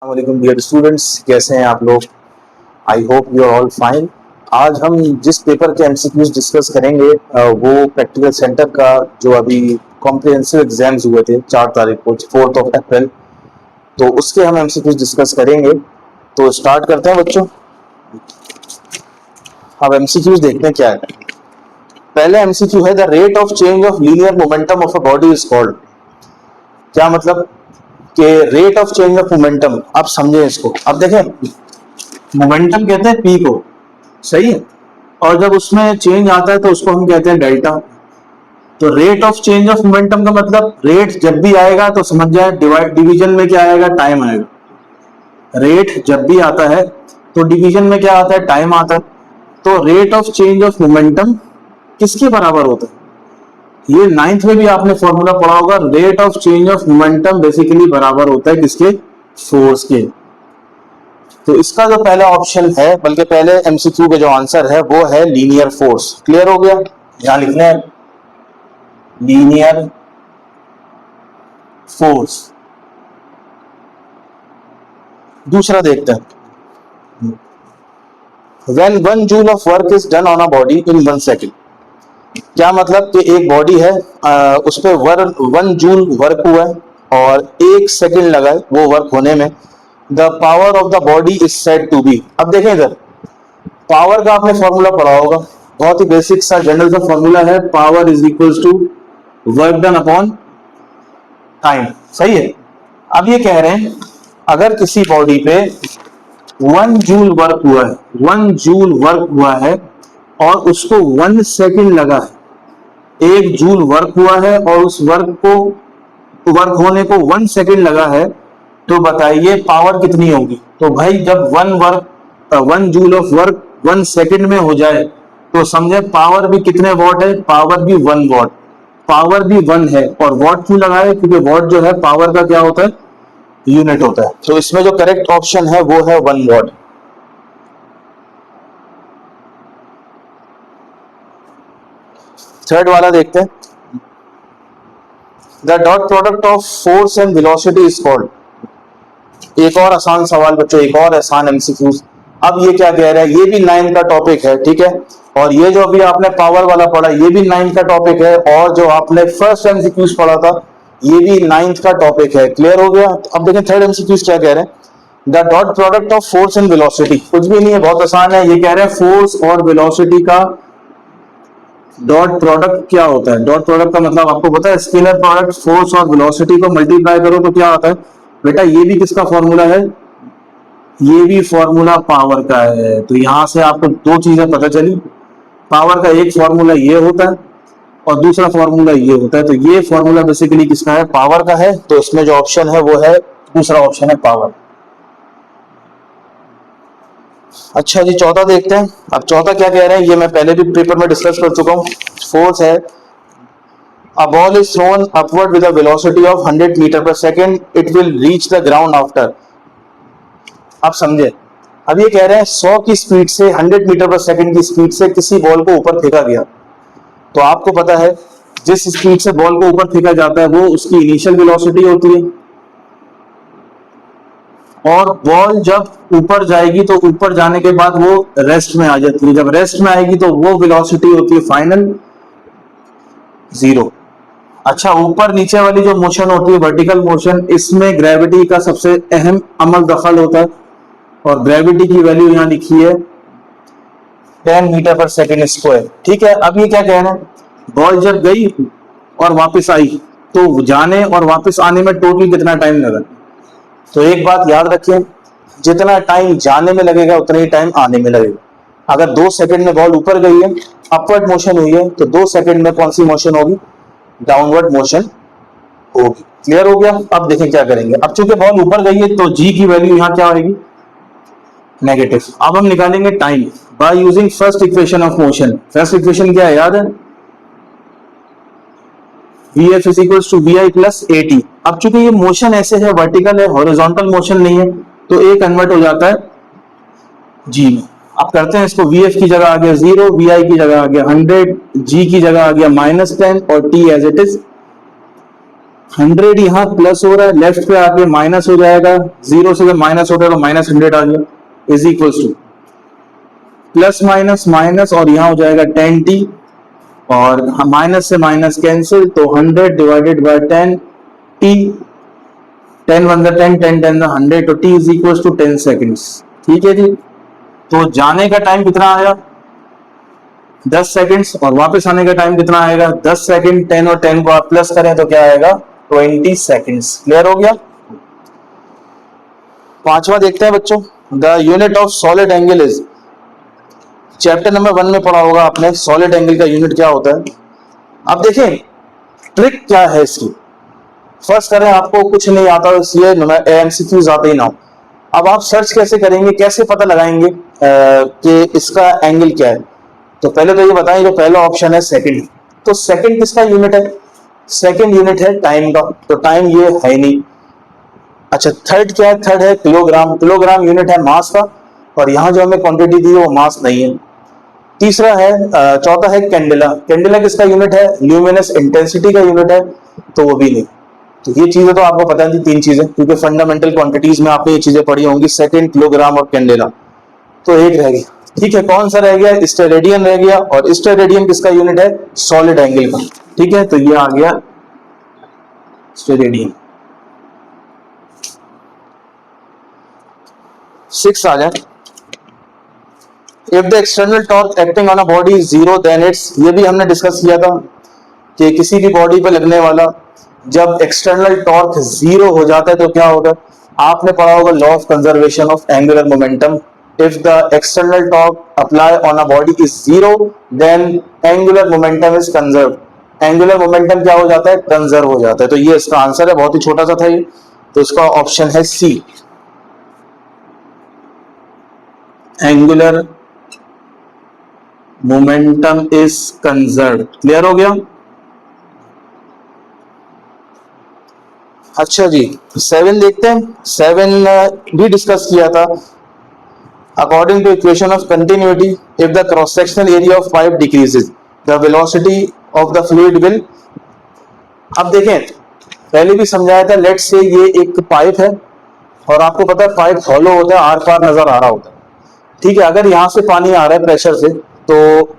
वालेकुम dear students, कैसे हैं आप लोग। I hope you are all fine. आज हम जिस पेपर के एमसीक्यूज डिस्कस करेंगे वो प्रैक्टिकल सेंटर का जो अभी कॉम्प्रिहेंसिव एग्जाम्स हुए थे 4 तारीख को 4 अप्रैल, तो उसके हम एमसीक्यूज डिस्कस करेंगे। तो स्टार्ट करते हैं बच्चों। अब एमसीक्यूज देखते हैं क्या है। पहले एमसीक्यू है the rate of change of linear momentum of a body is called. क्या मतलब कि rate of change of momentum, आप समझें इसको। अब देखें, मोमेंटम कहते हैं पी को, सही है, और जब उसमें चेंज आता है तो उसको हम कहते हैं डेल्टा। तो rate of change of momentum का मतलब रेट जब भी आएगा तो समझ जाए डिवीजन में क्या आएगा, टाइम आएगा। रेट जब भी आता है तो डिवीजन में क्या आता है, टाइम आता है। तो rate of change of momentum किसके बराबर होता है, ये 9th में भी आपने फॉर्मूला पढ़ा होगा। Rate of change of momentum basically बराबर होता है किसके, फोर्स के। तो इसका जो पहला ऑप्शन है, बल्कि पहले एमसीक्यू का जो आंसर है वो है लीनियर फोर्स। क्लियर हो गया, यहां लिखना है लीनियर फोर्स। दूसरा देखते हैं, when 1 joule of work is done on a body in 1 second. क्या मतलब कि एक बॉडी है, उस पर 1 जूल वर्क हुआ है और 1 सेकेंड लगा है वो वर्क होने में। The power of the body is said to be. अब देखें इधर, पावर का आपने फॉर्मूला पढ़ा होगा, बहुत ही बेसिक सा जनरल सा फॉर्मूला है, power is equals to work done upon time. सही है। अब ये कह रहे हैं अगर किसी बॉडी पे 1 जूल वर्क हुआ है, 1 जूल वर्क हुआ है और उसको 1 सेकेंड लगा है, 1 जूल वर्क हुआ है और उस वर्क होने को 1 सेकेंड लगा है, तो बताइए पावर कितनी होगी। तो भाई जब 1 जूल ऑफ वर्क 1 सेकेंड में हो जाए तो समझे पावर भी कितने वॉट है, पावर भी 1 वॉट, पावर भी 1 है। और वॉट क्यों लगाए, क्योंकि वॉट जो है पावर का क्या होता है, यूनिट होता है। तो इसमें जो करेक्ट ऑप्शन है वो है 1 वॉट। थर्ड वाला देखते हैं, the dot product of force and velocity is called. एक और आसान सवाल बच्चों, एक और आसान एमसीक्यूज। अब ये क्या कह रहा है, ये भी 9 का टॉपिक है, ठीक है। और ये जो अभी आपने पावर वाला पढ़ा ये भी 9 का टॉपिक है, और जो आपने फर्स्ट एमसीक्यूज पढ़ा था ये भी 9th का टॉपिक है। क्लियर हो गया। अब देखें थर्ड एमसीक्यूज क्या कह रहे हैं, the dot product of force and velocity. कुछ भी नहीं है, बहुत आसान है। ये कह रहे हैं फोर्स और वेलोसिटी का डॉट प्रोडक्ट क्या होता है। डॉट प्रोडक्ट का मतलब आपको पता है, स्केलर प्रोडक्ट, फोर्स और वेलोसिटी को मल्टीप्लाई करो तो क्या आता है। बेटा ये भी किसका फॉर्मूला है, ये भी फॉर्मूला पावर का है। तो यहां से आपको 2 चीजें पता चली, पावर का एक फॉर्मूला ये होता है और दूसरा फॉर्मूला ये होता है। तो ये फॉर्मूला बेसिकली किसका है, पावर का है। तो इसमें जो ऑप्शन है वो है दूसरा ऑप्शन है पावर। अच्छा जी, चौथा देखते हैं। अब चौथा क्या कह रहे हैं, ये मैं पहले भी पेपर में डिस्कस कर चुका हूँ। फोर्स है, a ball is thrown upward with a velocity of 100 metre पर second, it will reach the ground after। आप समझे, अब ये कह रहे हैं 100 की स्पीड से, 100 मीटर पर सेकेंड की स्पीड से किसी बॉल को ऊपर फेंका गया। तो आपको पता है जिस स्पीड से बॉल को ऊपर फेंका जाता है वो उसकी इनिशियल वेलोसिटी होती है, और बॉल जब ऊपर जाएगी तो ऊपर जाने के बाद वो रेस्ट में आ जाती है। जब रेस्ट में आएगी तो वो वेलोसिटी होती है फाइनल 0। अच्छा, ऊपर नीचे वाली जो मोशन होती है वर्टिकल मोशन, इसमें ग्रेविटी का सबसे अहम अमल दखल होता है, और ग्रेविटी की वैल्यू यहाँ लिखी है 10 मीटर पर सेकेंड स्क्वायर। ठीक है। अब ये क्या कह रहे हैं, बॉल जब गई और वापस आई तो जाने और वापस आने में टोटल कितना टाइम लगा। तो एक बात याद रखिए, जितना टाइम जाने में लगेगा उतना ही टाइम आने में लगेगा। अगर 2 सेकंड में बॉल ऊपर गई है, अपवर्ड मोशन हुई है, तो 2 सेकंड में कौन सी मोशन होगी, डाउनवर्ड मोशन होगी। क्लियर हो गया। अब देखें क्या करेंगे। अब चूंकि बॉल ऊपर गई है तो जी की वैल्यू यहाँ क्या होगी, नेगेटिव। अब हम निकालेंगे time by using first equation of motion. First equation क्या है, याद है, Vf is equals to Vi plus AT। अब चूंकि ये मोशन ऐसे है, वर्टिकल है, हॉरिजॉन्टल मोशन नहीं है, तो ए कन्वर्ट हो जाता है जी में। अब करते हैं इसको, Vf की जगह आ गया 0, Vi की जगह आ गया 100, G की जगह आ गया -10 और T एज इट इज 100 यहाँ प्लस हो रहा है, लेफ्ट पे आके माइनस हो जाएगा, 0 से जब माइनस होता है तो -100 आ गया, is equals two plus minus minus, और यहाँ हो जाएगा 10t, और माइनस से माइनस कैंसिल, तो 100 डिवाइडेड बाय 10t, 10 वन 10, 10 10 100, तो t is equals to 10 seconds. ठीक है जी, तो जाने का टाइम कितना आया 10 सेकेंड्स, और वापस आने का टाइम कितना आएगा 10 सेकेंड। 10 और 10 को आप प्लस करें तो क्या आएगा 20 सेकेंड्स। क्लियर हो गया। पांचवा देखते हैं बच्चों, the unit of solid angle is, chapter number 1 में पढ़ा होगा आपने, सॉलिड एंगल का यूनिट क्या होता है। अब देखें ट्रिक क्या है इसकी, फर्स्ट करें आपको कुछ नहीं आता इसलिए एमसीक्यूज आते ही ना हो। अब आप सर्च कैसे करेंगे, कैसे पता लगाएंगे कि इसका एंगल क्या है। तो पहले तो ये बताएं, जो पहला ऑप्शन है सेकंड, तो सेकंड किसका यूनिट है, सेकंड यूनिट है टाइम का, तो टाइम ये है नहीं। अच्छा थर्ड क्या है, थर्ड है किलोग्राम, किलोग्राम यूनिट है मास का, और यहाँ जो हमें क्वांटिटी दी है वो मास नहीं है। तीसरा है चौथा है कैंडेला, कैंडेला किसका यूनिट है, ल्यूमिनस इंटेंसिटी का यूनिट है, तो वो भी नहीं। तो ये चीजें तो आपको पता थी, तीन चीजें, क्योंकि फंडामेंटल क्वांटिटीज में आपने ये चीजें पढ़ी होंगी, सेकंड, किलोग्राम और कैंडेला। तो एक रह गया, ठीक है, कौन सा रह गया, स्टेरेडियन रह गया, और स्टेरेडियन किसका यूनिट है, सॉलिड एंगल का। ठीक है, तो ये आ गया स्टेरेडियन। 6 आ जाए, if the external torque acting on a body is zero then it's, ये भी हमने डिस्कस किया था कि किसी भी बॉडी पे लगने वाला जब एक्सटर्नल टॉर्क जीरो हो जाता है तो क्या होगा, आपने पढ़ा होगा law of conservation of angular momentum. If the external torque apply on a body is zero then angular momentum is conserve, angular momentum क्या हो जाता है, कंजर्व हो जाता है। तो ये इसका आंसर है, बहुत ही छोटा सा था ये, तो इसका ऑप्शन है C, angular momentum is conserve. Clear हो गया। अच्छा जी 7 देखते हैं, 7 भी डिस्कस किया था। According to equation of continuity, if the cross sectional area of pipe decreases the velocity of the fluid will. अब देखें पहले भी समझाया था, लेट से ये एक पाइप है और आपको पता है पाइप हॉलो होता है, आर पार नजर आ रहा होता है। ठीक है, अगर यहां से पानी आ रहा है प्रेशर से, तो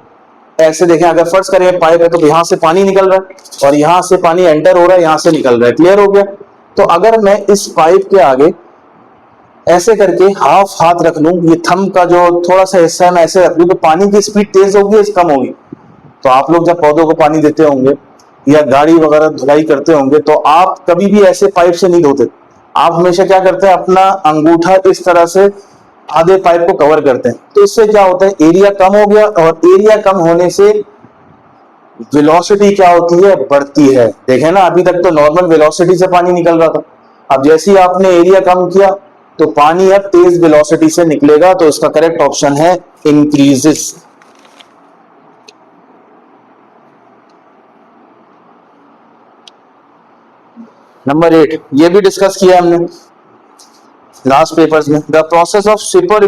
ऐसे देखें, अगर फर्ज करें पाइप है तो यहां से पानी निकल रहा है और यहां से पानी एंटर हो रहा है, यहां से निकल रहा है। क्लियर हो गया। तो अगर मैं इस पाइप के आगे ऐसे करके हाफ हाथ रख लूं, ये थंब का जो थोड़ा सा हिस्सा है मैं ऐसे रख लूं, तो पानी की स्पीड तेज होगी या कम होगी। तो आप लोग जब पौधों को पानी देते होंगे या गाड़ी वगैरह धुलाई करते होंगे, तो आप कभी भी ऐसे पाइप से नहीं धोते, आप हमेशा क्या करते हैं, अपना अंगूठा इस तरह से आधे पाइप को कवर करते हैं। तो इससे क्या होता है, एरिया कम हो गया, और एरिया कम होने से वेलोसिटी क्या होती है, बढ़ती है। देखें ना, अभी तक तो नॉर्मल वेलोसिटी से पानी निकल रहा था, अब जैसे ही आपने एरिया कम किया तो पानी अब तेज वेलोसिटी से निकलेगा। तो इसका करेक्ट ऑप्शन है इंक्रीजेस। नंबर 8 ये भी डिस्कस किया हमने लास्ट पेपर्स में। The process of super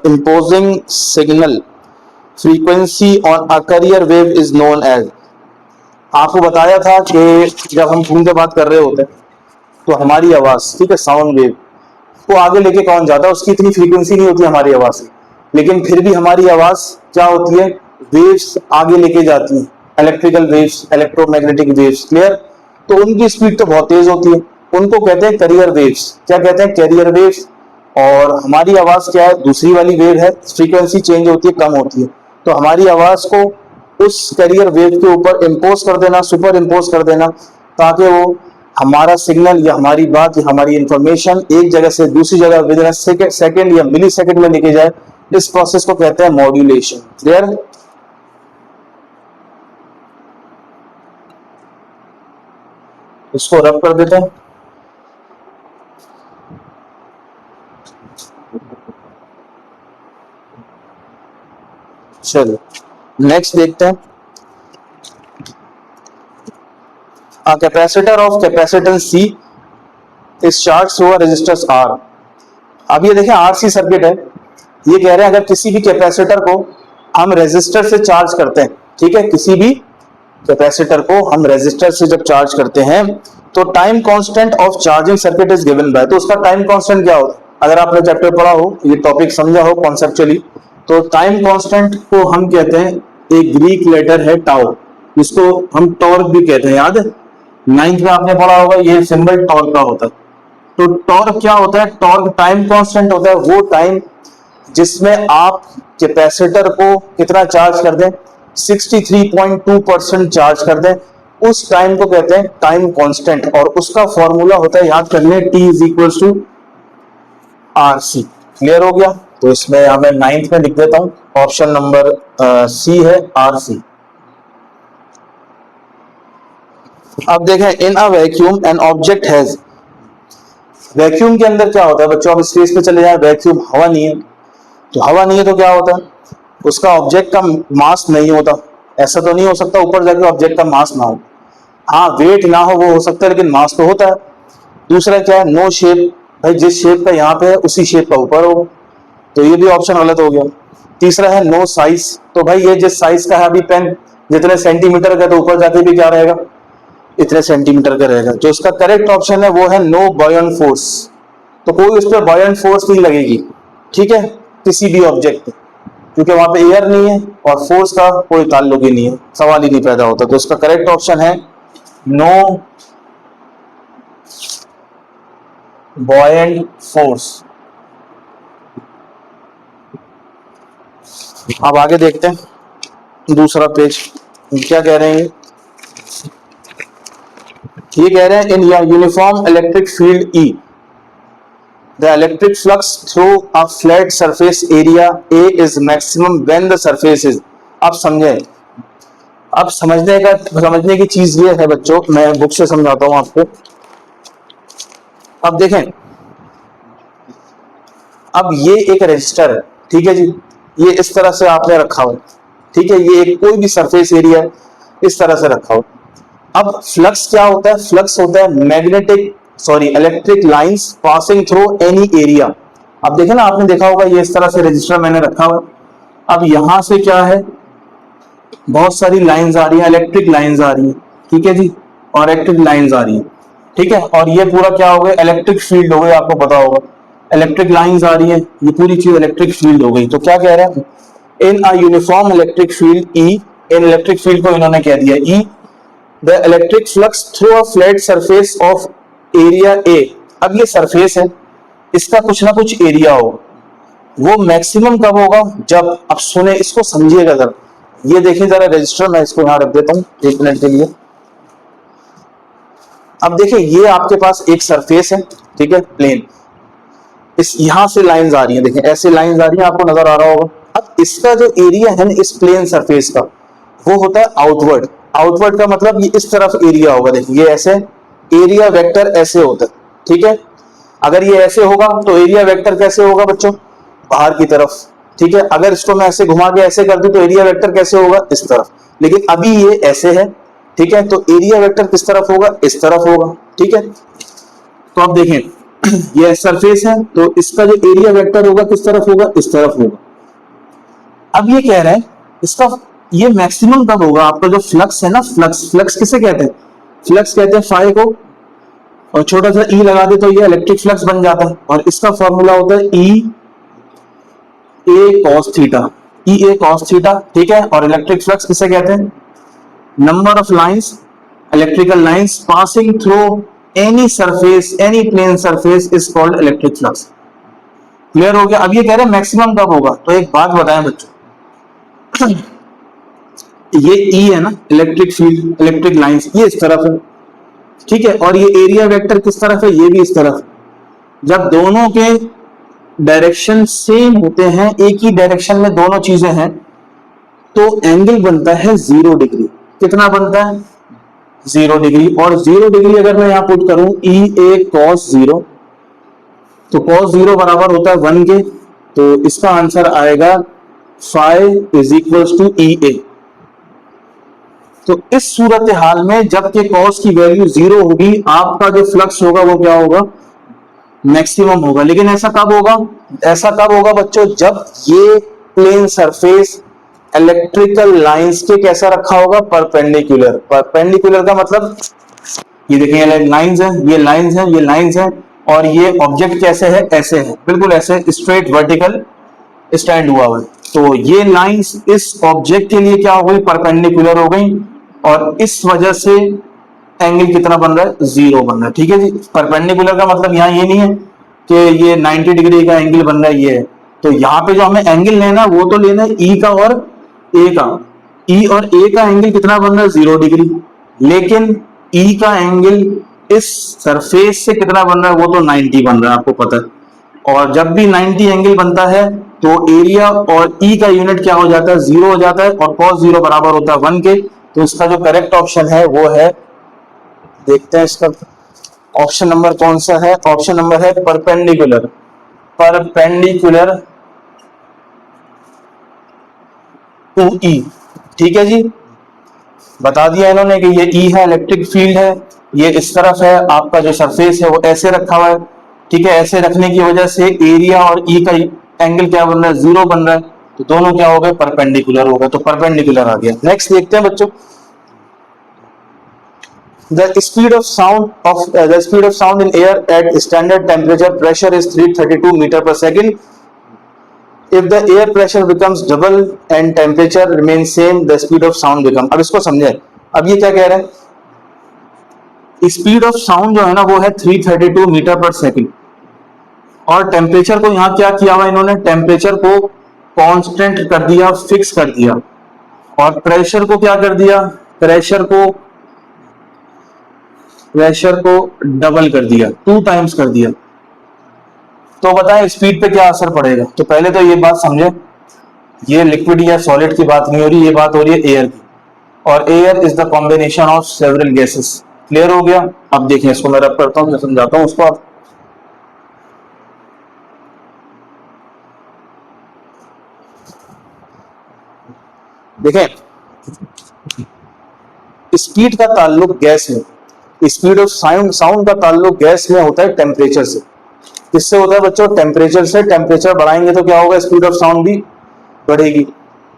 imposing signal frequency on a carrier wave is known as. आपको बताया था कि जब हम फोन पे बात कर रहे होते हैं तो हमारी आवाज, ठीक है, साउंड वेव को आगे लेके कौन जाता है, उसकी इतनी फ्रीक्वेंसी नहीं होती हमारी आवाज की, लेकिन फिर भी हमारी आवाज क्या होती है, वेव्स आगे लेके जाती है, electrical waves, electromagnetic waves. Clear. तो उनकी स्पीड तो बहुत तेज होती है, उनको कहते हैं कैरियर वेव्स। क्या कहते हैं, कैरियर वेव्स। और हमारी आवाज क्या है, दूसरी वाली वेव है, फ्रीक्वेंसी चेंज होती है, कम होती है। तो हमारी आवाज को उस कैरियर वेव के ऊपर इम्पोज कर देना, सुपर इम्पोज कर देना, ताकि वो हमारा सिग्नल या हमारी बात या हमारी इंफॉर्मेशन एक जगह से दूसरी जगह विद इन सेकेंड या मिली सेकेंड में लेके जाए। इस प्रोसेस को कहते हैं मॉड्यूलेशन। क्लियर। इसको रब कर देते हैं। चलो नेक्स्ट देखते हैं। A capacitor of capacitance C is charged through a resistance R। अब ये देखें RC सर्किट है, ये कह रहे हैं अगर किसी भी कैपेसिटर को हम रेजिस्टर से चार्ज करते हैं, ठीक है, किसी भी कैपेसिटर को हम रेजिस्टर से जब चार्ज करते हैं तो time constant of charging circuit is given by, तो उसका टाइम कांस्टेंट क्या होता है? अगर आपने चैप्टर पढ़ा हो, ये टॉपिक समझा हो कॉन्सेप्चुअली, तो टाइम कांस्टेंट को हम कहते हैं, एक ग्रीक लेटर है टाउ, जिसको हम टॉर्क भी कहते हैं, याद है? 9th में आपने पढ़ा होगा, ये सिंबल टॉर्क का होता है। तो टॉर्क क्या होता है? टॉर्क टाइम कांस्टेंट होता है, वो टाइम जिसमें आप कैपेसिटर को कितना चार्ज कर दें, 63.2% चार्ज कर दें, उस टाइम को कहते हैं टाइम कांस्टेंट, और उसका फॉर्मूला होता है, याद कर लें, T is equal to RC। Clear हो गया? तो इसमें मैं 9th में लिख देता हूं, ऑप्शन नंबर C है RC। अब देखें, in a vacuum an object has, vacuum के अंदर क्या होता है बच्चों? अब स्पेस पे चले जाए, वैक्यूम हवा नहीं है, तो हवा नहीं है तो क्या होता है? उसका ऑब्जेक्ट का मास नहीं होता। ऐसा तो नहीं हो सकता ऊपर जाके ऑब्जेक्ट का मास ना हो, हाँ वेट ना हो वो हो सकता है, लेकिन मास तो होता है। दूसरा क्या है? नो शेप, भाई जिस शेप का यहाँ पे है उसी शेप का ऊपर हो, तो ये भी ऑप्शन गलत हो गया। तीसरा है नो साइज, तो भाई ये जिस साइज का है, अभी पेन जितने सेंटीमीटर का, तो ऊपर जाके भी क्या रहेगा? इतने सेंटीमीटर का रहेगा। जो इसका करेक्ट ऑप्शन है वो है नो बॉयंट फोर्स, तो कोई उस पर बॉयंट फोर्स नहीं लगेगी, ठीक है, किसी भी ऑब्जेक्ट पे, क्योंकि वहां पे एयर नहीं है और फोर्स का कोई ताल्लुक ही नहीं है, सवाल ही नहीं पैदा होता। तो इसका करेक्ट ऑप्शन है नो बॉयंट फोर्स। अब आगे देखते हैं दूसरा पेज, क्या कह रहे हैं? ये कह रहे हैं in uniform electric field E, the electric flux through a flat surface area A is maximum when the surface is, अब समझे, अब समझने की चीज ये है बच्चों, मैं बुक से समझाता हूं आपको। अब देखें, अब ये एक रजिस्टर है, ठीक है जी, ये इस तरह से आपने रखा हुआ, ठीक है, ये एक कोई भी सरफेस एरिया इस तरह से रखा हुआ। अब फ्लक्स क्या होता है? फ्लक्स होता है electric lines passing through any area. अब देखें ना, आपने देखा होगा ये इस तरह से रजिस्टर मैंने रखा हुआ, अब यहां से क्या है, बहुत सारी लाइंस आ रही है, इलेक्ट्रिक लाइंस आ रही है, ठीक है जी, और इलेक्ट्रिक लाइंस आ रही है, ठीक है, और ये पूरा क्या हो गया? इलेक्ट्रिक फील्ड हो गई, आपको पता होगा, इलेक्ट्रिक लाइंस आ रही है, ये पूरी चीज इलेक्ट्रिक फील्ड हो गई। तो क्या कह रहे हैं? In a uniform electric field E, इन इलेक्ट्रिक फील्ड को इन्होंने कह दिया E, the electric flux through a flat surface of area A, अब ये सरफेस है, इसका कुछ ना कुछ एरिया हो, वो मैक्सिमम कब होगा? जब, अब सुने इसको, समझिएगा जरा, ये देखिए जरा रजिस्टर, मैं इसको यहां रख देता हूं 1 मिनट के लिए। अब देखिए, ये आपके पास एक सरफेस है, ठीक है, प्लेन, इस यहां से लाइंस आ रही हैं, देखिए ऐसे लाइंस आ रही हैं, आपको नजर आ रहा होगा। अब इसका जो एरिया है ना इस प्लेन सरफेस का, वो होता है आउटवर्ड। आउटवर्ड का मतलब ये इस तरफ एरिया होगा, देखिए ये ऐसे, एरिया वेक्टर ऐसे होता है, ठीक है। अगर ये ऐसे होगा तो एरिया वेक्टर कैसे होगा बच्चों? बाहर की तरफ, ठीक है। अगर इसको मैं ऐसे घुमा के ऐसे कर दूं तो एरिया वेक्टर कैसे होगा? इस तरफ। लेकिन अभी ये ऐसे है, ठीक है, तो एरिया वेक्टर किस तरफ होगा? इस तरफ होगा, ठीक है। तो आप देखें ये सरफेस है, तो इसका जो एरिया वेक्टर होगा किस तरफ होगा? इस तरफ होगा। अब ये कह रहा है इसका ये मैक्सिमम कब होगा? आपका जो फ्लक्स है ना, फ्लक्स किसे कहते हैं? फ्लक्स कहते हैं फाई को, और छोटा सा ई लगा दे तो ये इलेक्ट्रिक फ्लक्स बन जाता है, और इसका फॉर्मूला होता है E A cos theta, E A cos theta, ठीक है। और इलेक्ट्रिक फ्लक्स किसे कहते हैं? Number of lines, electrical lines passing through any surface, any plane surface is called electric flux. Clear हो गया? अब ये कह रहे हैं मैक्सिमम कब होगा, तो एक बात बताएं बच्चों, ये ई है ना इलेक्ट्रिक फील्ड, इलेक्ट्रिक लाइंस, ये इस तरफ है, ठीक है, और ये एरिया वेक्टर किस तरफ है? ये भी इस तरफ। जब दोनों के डायरेक्शन सेम होते हैं, एक ही डायरेक्शन में दोनों चीजें हैं, तो एंगल बनता है 0 डिग्री। कितना बनता है? 0 डिग्री। और 0 डिग्री अगर मैं यहां पुट करूं ई ए कॉस 0, तो कॉस 0 बराबर होता है 1 के, तो इसका आंसर आएगा फाई इज इक्वल टू ई ए। तो इस सूरत हाल में जबकि कॉस की वैल्यू 0 होगी, आपका जो फ्लक्स होगा वो क्या होगा? मैक्सिमम होगा। लेकिन ऐसा कब होगा? ऐसा कब होगा बच्चों? जब ये प्लेन सरफेस इलेक्ट्रिकल लाइंस के कैसा रखा होगा, परपेंडिकुलर। परपेंडिकुलर का मतलब ये देखिए ये लाइंस है, ये लाइंस है, ये लाइंस है, और ये ऑब्जेक्ट कैसे है, ऐसे है, बिल्कुल ऐसे स्ट्रेट वर्टिकल स्टैंड हुआ हुआ है। तो ये लाइंस इस ऑब्जेक्ट के लिए क्या हो गई, परपेंडिकुलर हो गई, और इस वजह से एंगल कितना बन रहा है, 0 बन रहा है। ठीक है जी। परपेंडिकुलर का मतलब यहाँ ये नहीं है कि ये 90 डिग्री का एंगल बन रहा है, ये है। तो यहाँ पे जो हमें एंगल लेना है वो तो लेना है ई का और ए का। ई और ए का एंगल कितना बन रहा है, 0 डिग्री। लेकिन ई का एंगल इस सरफेस से कितना बन रहा है, वो तो 90 बन रहा है, आपको पता है। और जब भी 90 एंगल बनता है तो एरिया और ई का यूनिट क्या हो जाता है, 0 हो जाता है, और cos 0 बराबर होता है 1 के। तो इसका जो करेक्ट ऑप्शन है वो है, देखते हैं इसका ऑप्शन नंबर कौन सा है। ऑप्शन नंबर है परपेंडिकुलर। परपेंडिकुलर टू ई। ठीक है जी। बता दिया इन्होंने कि ये ई है, इलेक्ट्रिक फील्ड है, ये इस तरफ है, आपका जो सरफेस है वो ऐसे रखा हुआ है। ठीक है। ऐसे रखने की वजह से एरिया और ई का एंगल क्या बन रहा है, 0 बन रहा है। तो दोनों क्या हो गए, परपेंडिकुलर हो गए। तो परपेंडिकुलर आ गया। नेक्स्ट देखते हैं बच्चों, the speed of sound in air at standard temperature pressure is 332 meter per second. If the air pressure becomes double and temperature remains same, the speed of sound become। अब इसको समझे। अब ये क्या कह रहे हैं, स्पीड ऑफ साउंड जो है ना वो है 332 मीटर पर सेकंड, और टेम्परेचर को यहाँ क्या किया हुआ इन्होंने, टेम्परेचर को कांस्टेंट कर दिया, फिक्स कर दिया, और प्रेशर को क्या कर दिया, प्रेशर को डबल कर दिया, 2 टाइम्स कर दिया। तो बताएं स्पीड पे क्या असर पड़ेगा। तो पहले तो ये बात समझे, ये लिक्विड या सॉलिड की बात नहीं हो रही, ये बात हो रही है एयर की, और air is the combination of several gases. Clear हो गया। अब देखें इसको मैं रब करता हूं, मैं समझाता हूं उसको। आप देखें, स्पीड का ताल्लुक गैस में, स्पीड ऑफ साउंड का ताल्लुक गैस में होता है टेम्परेचर से। किससे होता है बच्चों, टेम्परेचर से। टेम्परेचर बढ़ाएंगे तो क्या होगा, स्पीड ऑफ साउंड भी बढ़ेगी।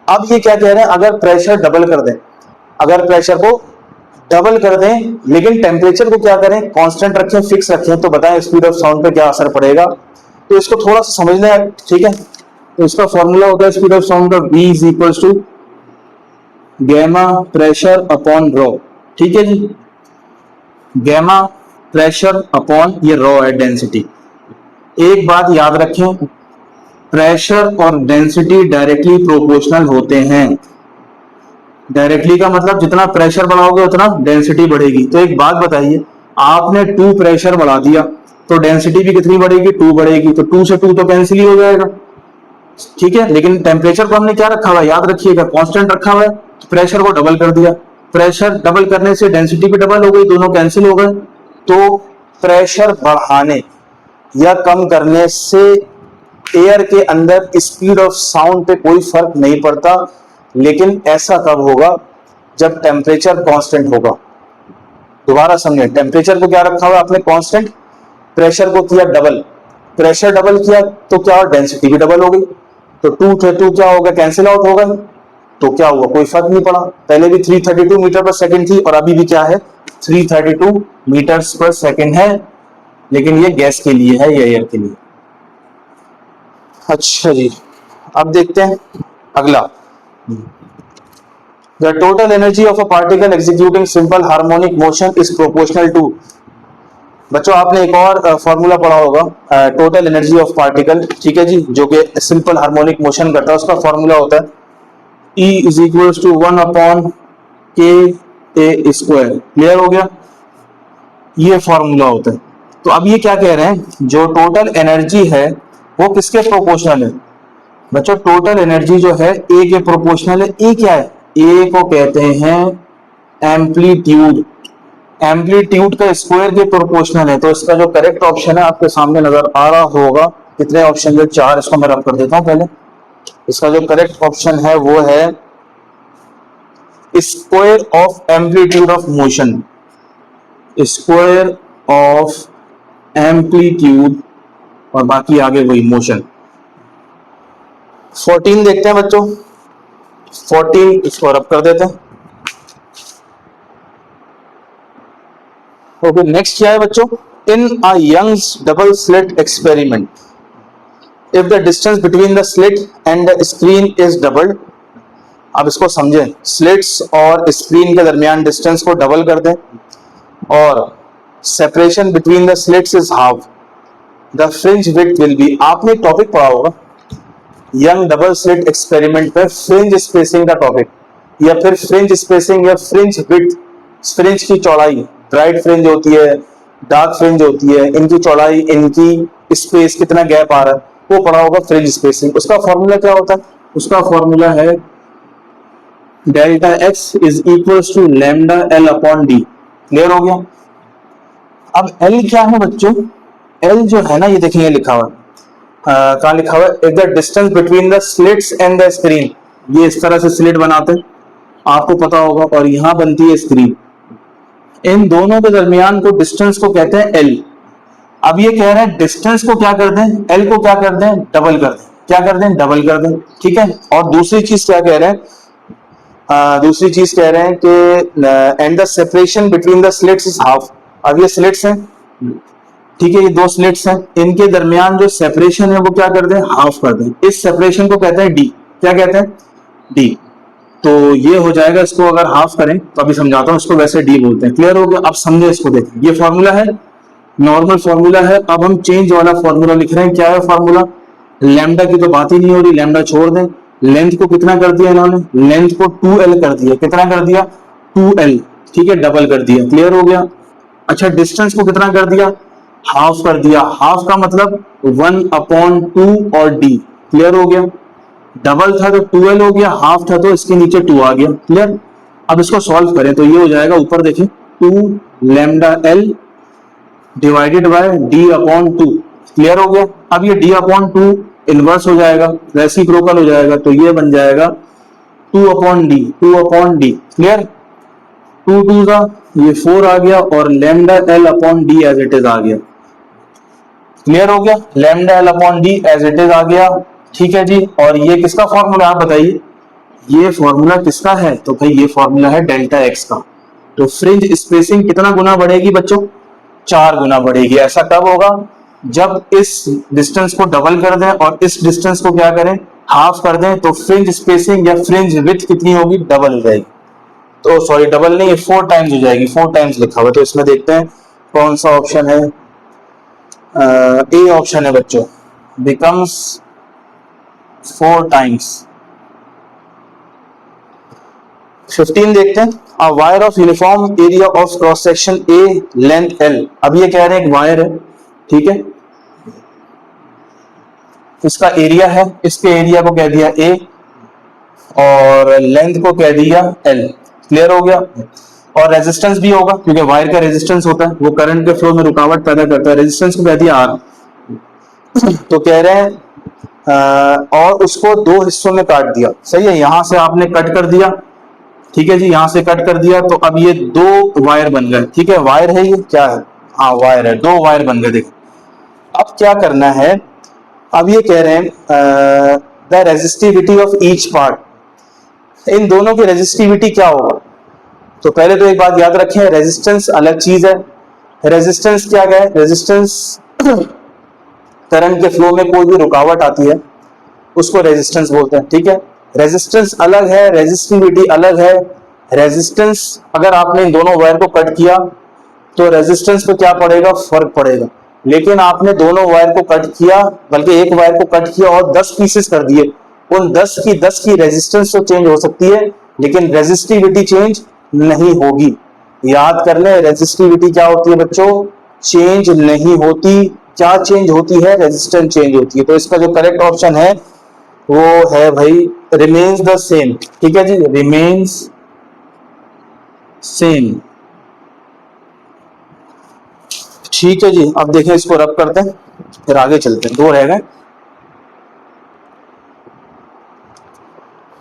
अब ये क्या कह रहे हैं, अगर प्रेशर डबल कर दें, अगर प्रेशर को डबल कर दें लेकिन टेम्परेचर को क्या करें, कांस्टेंट रखें, फिक्स रखें, तो बताएं स्पीड ऑफ साउंड पे क्या असर पड़ेगा। तो इसको थोड़ा सा समझ लें, ठीक है। तो इसका फॉर्मूला होता है स्पीड ऑफ साउंड का, V is equal to gamma pressure upon rho. ठीक है जी। गैमा प्रेशर अपॉन ये रॉ है डेंसिटी। एक बात याद रखें, प्रेशर और डेंसिटी डायरेक्टली प्रोपोर्शनल होते हैं। डायरेक्टली का मतलब जितना प्रेशर बढ़ाओगे उतना डेंसिटी बढ़ेगी। तो एक बात बताइए, आपने 2 प्रेशर बढ़ा दिया तो डेंसिटी भी कितनी बढ़ेगी, 2 बढ़ेगी। तो 2 से 2 तो कैंसिल ही हो जाएगा। ठीक है। लेकिन टेम्परेचर को हमने क्या रखा हुआ है, याद रखिएगा, कांस्टेंट रखा हुआ है। तो प्रेशर को डबल कर दिया, प्रेशर डबल करने से डेंसिटी भी डबल हो गई, दोनों कैंसिल हो गए। तो प्रेशर बढ़ाने या कम करने से एयर के अंदर स्पीड ऑफ साउंड पे कोई फर्क नहीं पड़ता। लेकिन ऐसा कब होगा, जब टेम्परेचर कांस्टेंट होगा। दोबारा समझें, टेम्परेचर को क्या रखा हुआ आपने, कांस्टेंट, प्रेशर को किया डबल, प्रेशर डबल किया तो क्या, डेंसिटी भी डबल हो गई। तो 2 से 2 क्या होगा, कैंसिल आउट होगा। तो क्या हुआ, कोई फर्क नहीं पड़ा। पहले भी 332 मीटर पर सेकंड थी और अभी भी क्या है, 332 मीटर्स पर सेकंड है, लेकिन ये गैस के लिए है, ये एयर के लिए। अच्छा जी, अब देखते हैं अगला। The total energy of a particle executing simple harmonic motion is proportional to। बच्चों आपने एक और फॉर्मूला पढ़ा होगा, टोटल एनर्जी ऑफ पार्टिकल। ठीक है जी, जो कि सिंपल हार्मोनिक मोशन करता है, उसका फॉर्मूला होता है E is equal to 1 upon k a square. Clear हो गया, ये फॉर्मूला होता है। तो अब ये क्या कह रहे हैं, जो टोटल एनर्जी है वो किसके प्रोपोर्शनल है बच्चों, टोटल एनर्जी जो है ए के प्रोपोर्शनल है। ए क्या है, ए को कहते हैं एम्पलीट्यूड, एम्पलीट्यूड का स्क्वायर के प्रोपोर्शनल है। तो इसका जो करेक्ट ऑप्शन है आपके सामने नजर आ रहा होगा, कितने ऑप्शन है, 4। इसको मैं रब कर देता हूं पहले। इसका जो करेक्ट ऑप्शन है वो है square of amplitude of motion, square of amplitude, और बाकी आगे वही मोशन। 14 देखते हैं बच्चों। 14 इसको रब कर देते हैं। ओके, नेक्स्ट क्या है बच्चों, in a Young's double slit experiment if the distance between the slit and the screen is doubled. अब इसको समझें, स्लिट्स और स्क्रीन के दरमियान डिस्टेंस को डबल कर दें और separation between the slits is half, the fringe width will be. आपने टॉपिक पढ़ा होगा यंग डबल स्लिट एक्सपेरिमेंट पे, फ्रिंज स्पेसिंग का टॉपिक, या फिर फ्रिंज स्पेसिंग या फ्रिंज विड्थ, फ्रिंज की चौड़ाई, ब्राइट फ्रिंज होती है, डार्क फ्रिंज होती है, इनकी चौड़ाई, इनकी स्पेस, कितना गैप आ रहा है, वो पढ़ा होगा फ्रिंज स्पेसिंग। उसका फॉर्मूला क्या होता है, उसका फॉर्मूला है delta x is equals to lambda l upon d. Clear हो गया। अब एल क्या है बच्चों, एल जो है ना, ये देखिए लिखा हुआ है, कहाँ लिखा हुआ है, if the distance between the slits and the screen. ये इस तरह से स्लिट बनाते हैं, आपको पता होगा, और यहां बनती है स्क्रीन। इन दोनों के दरमियान को डिस्टेंस को कहते हैं एल। अब ये कह रहे हैं डिस्टेंस को क्या कर दें, एल को क्या कर दें, डबल कर दें। क्या कर दें, डबल कर दें, ठीक है। और दूसरी चीज क्या कह रहे हैं, दूसरी चीज कह रहे हैं कि and the separation between the slits is half. अब ये स्लिट्स हैं, ठीक है, ये दो स्लिट्स हैं, इनके दरमियान जो सेपरेशन है वो क्या कर दें, हाफ कर दें। इस सेपरेशन को कहते हैं डी। क्या कहते हैं, डी। तो ये हो जाएगा, इसको अगर हाफ करें तो अभी समझाता हूं, इसको वैसे डी बोलते हैं। क्लियर हो गया। अब समझे इसको, देखें, ये फॉर्मूला है, नॉर्मल फॉर्मूला है। अब हम चेंज वाला फॉर्मूला लिख रहे हैं। क्या है फॉर्मूला, लैम्डा की तो बात ही नहीं हो रही, लैम्डा छोड़ दें। लेंथ को कितना कर दिया इन्होंने, लेंथ को 2l कर दिया। कितना कर दिया, 2l, ठीक है, डबल कर दिया। क्लियर हो गया। अच्छा, डिस्टेंस को कितना कर दिया, हाफ कर दिया। हाफ का मतलब 1/2 और d। क्लियर हो गया। डबल था तो 2l हो गया, हाफ था तो इसके नीचे 2 आ गया। क्लियर। अब इसको सॉल्व करें तो ये हो जाएगा, ऊपर देखें, 2 lambda l divided by d/2। Clear हो गया। अब ये d/2 इनवर्स हो जाएगा, रेसिप्रोकल हो जाएगा, तो ये बन जाएगा 2/d, 2/d। क्लियर। 2 2 का ये 4 आ गया और lambda l upon d as it is आ गया। क्लियर हो गया। Lambda l upon d as it is आ गया, ठीक है जी। और ये किसका फॉर्मूला, आप बताइए, ये फॉर्मूला किसका है, तो भाई ये फॉर्मूला है डेल्टा एक्स का। तो फ्रिंज स्पेसिंग कितना गुना बढ़ेगी बच्चों, 4 गुना बढ़ेगी। ऐसा कब होगा, जब इस डिस्टेंस को डबल कर दें और इस डिस्टेंस को क्या करें, हाफ कर दें, तो फ्रिंज स्पेसिंग या फ्रिंज विड्थ कितनी होगी, डबल हो जाएगी। तो सॉरी, डबल नहीं, 4 टाइम्स हो जाएगी, 4 टाइम्स लिखा हुआ। तो इसमें देखते हैं कौन सा ऑप्शन है, ए ऑप्शन है बच्चों, बिकम्स 4 टाइम्स। 15 देखते हैं, a wire of uniform area of cross section A length L. अब ये कह रहे हैं एक वायर है, ठीक है, इसका एरिया है, इसके एरिया को कह दिया ए और लेंथ को कह दिया एल। क्लियर हो गया। और रेजिस्टेंस भी होगा, क्योंकि वायर का रेजिस्टेंस होता है, वो करंट के फ्लो में रुकावट पैदा करता है, रेजिस्टेंस को कह दिया आर। तो कह रहे हैं और उसको 2 हिस्सों में काट दिया। सही है, यहां से आपने कट कर दिया, ठीक है जी, यहां से कट कर दिया, तो अब ये 2 वायर बन गए। ठीक है, वायर है ये, क्या है, हाँ वायर है, 2 वायर बन गए। देखो अब क्या करना है, अब ये कह रहे हैं the resistivity of each part, इन दोनों की रेजिस्टिविटी क्या होगा। तो पहले तो एक बात याद रखें, रेजिस्टेंस अलग चीज है। रेजिस्टेंस क्या है, रेजिस्टेंस करंट के फ्लो में कोई भी रुकावट आती है उसको रेजिस्टेंस बोलते हैं। ठीक है, रेजिस्टेंस अलग है, रेजिस्टिविटी अलग है। रेजिस्टेंस, अगर आपने इन दोनों वायर को कट किया तो रेजिस्टेंस पे क्या पड़ेगा, फर्क पड़ेगा। लेकिन आपने दोनों वायर को कट किया, बल्कि एक वायर को कट किया और 10 पीसेस कर दिए, उन 10 की रेजिस्टेंस तो चेंज हो सकती है, लेकिन रेजिस्टिविटी चेंज नहीं होगी। याद कर ले, रेजिस्टिविटी क्या होती है बच्चों, चेंज नहीं होती। क्या चेंज होती है, रेजिस्टेंस चेंज होती है। तो इसका जो करेक्ट ऑप्शन है वो है भाई रिमेन्स द सेम। ठीक है जी, रिमेन्स सेम। ठीक है जी, अब देखें, इसको रब करते हैं फिर आगे चलते हैं, 2 रह गए।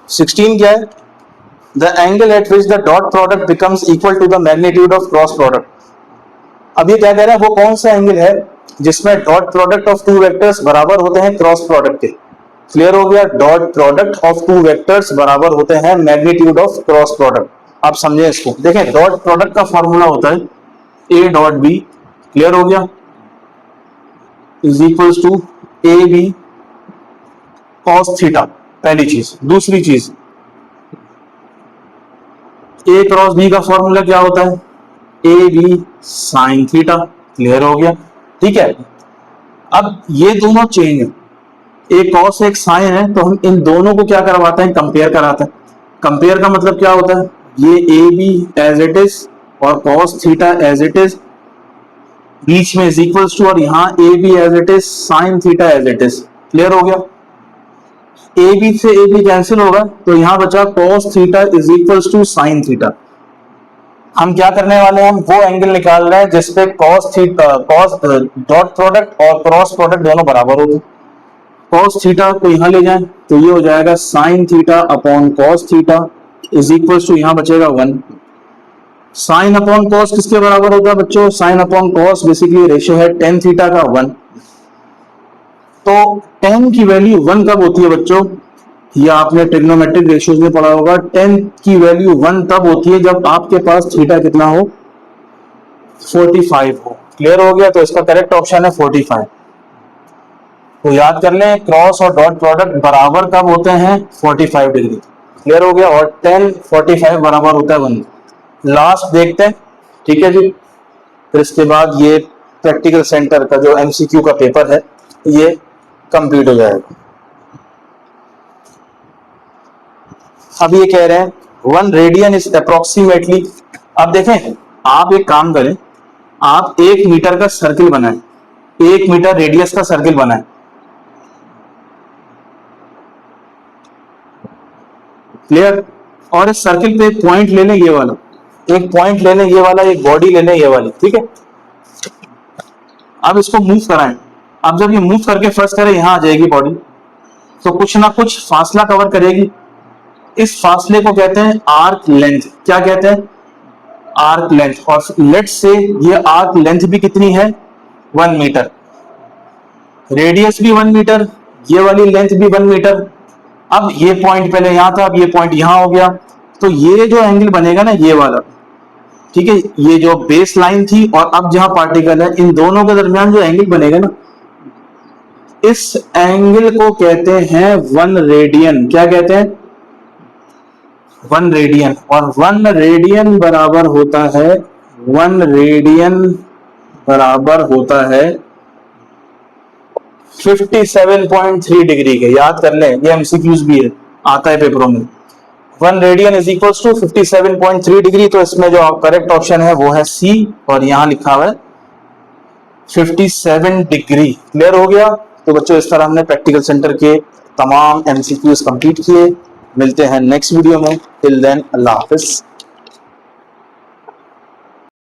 16 क्या है, the angle at which the dot product becomes equal to the magnitude of cross product. अब ये क्या कह रहा है, वो कौन सा एंगल है जिसमें डॉट प्रोडक्ट ऑफ 2 वेक्टर्स बराबर होते हैं क्रॉस प्रोडक्ट के। क्लियर हो गया। Dot product of two vectors बराबर होते हैं मैग्नीट्यूड ऑफ क्रॉस प्रोडक्ट। आप समझे इसको, देखें डॉट प्रोडक्ट का फॉर्मूला होता है ए डॉट बी, क्लियर हो गया, is equals to A B cos theta, पहली चीज। दूसरी चीज ए क्रॉस बी का फॉर्मूला क्या होता है, A B sine theta, clear हो गया, ठीक है। अब ये दोनों चेंज है, एक कॉस एक साइन है, तो हम इन दोनों को क्या करवाते हैं, कंपेयर कराते हैं। कंपेयर का मतलब क्या होता है, ये a b as it is और cos theta as it is, बीच में इज इक्वल्स टू, और यहाँ a b as it is sine theta as it is, clear हो गया। ए बी से ए बी कैंसिल होगा तो यहां बचा cos theta is equals to sine theta. हम क्या करने वाले हैं, हम वो एंगल निकाल रहे हैं जिसपे cos theta, cos dot product और क्रॉस प्रोडक्ट दोनों बराबर होंगे। cos थीटा को यहां ले जाएं तो ये हो जाएगा sine theta upon cos theta is equals to, यहां बचेगा 1। साइन अपॉन cos किसके बराबर होता है बच्चों, sine upon cos basically ratio है tan थीटा का 1। तो tan की वैल्यू 1 कब होती है बच्चों, ये आपने ट्रिग्नोमेट्रिक रेशियोज में पढ़ा होगा, tan की वैल्यू 1 तब होती है जब आपके पास थीटा कितना हो, 45 हो, क्लियर हो गया। तो इसका करेक्ट ऑप्शन है 45। तो याद कर लें क्रॉस और डॉट प्रोडक्ट बराबर कब होते हैं, 45 डिग्री, क्लियर हो गया, और tan 45 बराबर होता है 1। लास्ट देखते हैं, ठीक है जी, फिर इसके बाद ये प्रैक्टिकल सेंटर का जो MCQ का पेपर है ये कंप्लीट हो जाएगा। अब ये कह रहे हैं 1 रेडियन इज अप्रोक्सीमेटली, अब देखें आप एक काम करें, आप 1 मीटर का सर्किल बनाएं, 1 मीटर रेडियस का सर्किल बनाएं, क्लियर। और इस सर्किल पे एक पॉइंट ले लें, ये वाला एक पॉइंट ले लें, ये वाला एक बॉडी ले लें, ये वाली, ठीक है। अब इसको मूव कराएं, अब जब ये मूव करके फर्स्ट करें यहां आ जाएगी बॉडी, तो कुछ ना कुछ फासला कवर करेगी, इस फासले को कहते हैं आर्क लेंथ। क्या कहते हैं, आर्क लेंथ। और लेट्स से ये आर्क लेंथ भी कितनी है, 1 मीटर, रेडियस भी 1 मीटर, ये वाली लेंथ भी 1 मीटर। अब ये पॉइंट पहले यहां था, अब ये पॉइंट यहां हो गया, तो ये जो एंगल बनेगा ना ये वाला, ठीक है, ये जो बेस लाइन थी और अब जहां पार्टिकल है, इन दोनों के दरमियान जो एंगल बनेगा ना, इस एंगल को कहते हैं 1 रेडियन। क्या कहते हैं, 1 रेडियन। और 1 रेडियन बराबर होता है 1 रेडियन बराबर होता है 57.3 डिग्री के। याद कर लें, ये MCQs भी है, आता है पेपरों में। 1 radian is equals to 57.3 degree. तो इसमें जो करेक्ट ऑप्शन है वो है C, और यहां लिखा हुआ है 57 डिग्री, क्लियर हो गया। तो बच्चों इस तरह हमने प्रैक्टिकल सेंटर के तमाम MCQs कंप्लीट किए। मिलते हैं नेक्स्ट वीडियो में, टिल देन अल्लाह हाफिज।